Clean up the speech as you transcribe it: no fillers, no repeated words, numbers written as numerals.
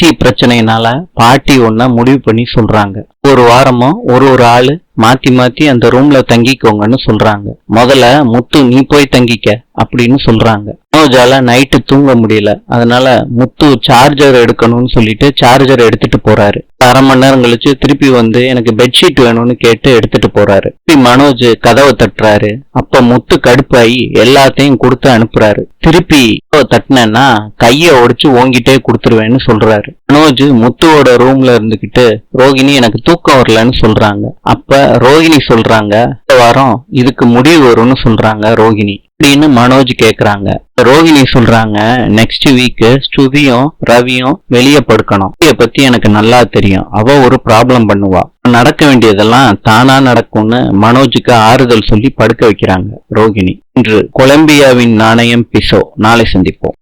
பிரச்சனையினால பாட்டி ஒன்ன முடிவு பண்ணி சொல்றாங்க. ஒரு வாரமும் ஒரு ஆளு மாத்தி மாத்தி அந்த ரூம்ல தங்கிக்கோங்கன்னு சொல்றாங்க. முதல்ல முத்து நீ போய் தங்கிக்க அப்படின்னு சொல்றாங்க. மனோஜால நைட்டு தூங்க முடியல. அதனால முத்து சார்ஜர் எடுக்கணும்னு சொல்லிட்டு சார்ஜர் எடுத்துட்டு போறாரு. அரை மணி நேரம் கழிச்சு திருப்பி வந்து எனக்கு பெட்ஷீட் வேணும்னு கேட்டு எடுத்துட்டு போறாரு. மனோஜ் கதவை தட்டுறாரு. அப்ப முத்து கடுப்பாயி எல்லாத்தையும் கொடுத்து அனுப்புறாரு. திருப்பி தட்டினேன்னா கைய உடைச்சு ஓங்கிட்டே கொடுத்துருவேன்னு சொல்றாரு. மனோஜ் முத்துவோட ரூம்ல இருந்துகிட்டு ரோகிணி எனக்கு தூக்கம் வரலன்னு சொல்றாங்க. அப்ப ரோகிணி சொல்றாங்க இந்த வாரம் இதுக்கு முடிவு வரும்னு சொல்றாங்க ரோகிணி அப்படின்னு மனோஜ் கேக்குறாங்க. ரோகிணி சொல்றாங்க நெக்ஸ்ட் வீக் ஸ்ருதியும் ரவியும் வெளியே படுக்கணும். இதை பத்தி எனக்கு நல்லா தெரியும். அவ ஒரு ப்ராப்ளம் பண்ணுவா. நடக்க வேண்டியதெல்லாம் தானா நடக்கும்னு மனோஜுக்கு ஆறுதல் சொல்லி படுக்க வைக்கிறாங்க ரோகிணி. இன்று கொலம்பியாவின் நாணயம் பிசோ. நாளை சந்திப்போம்.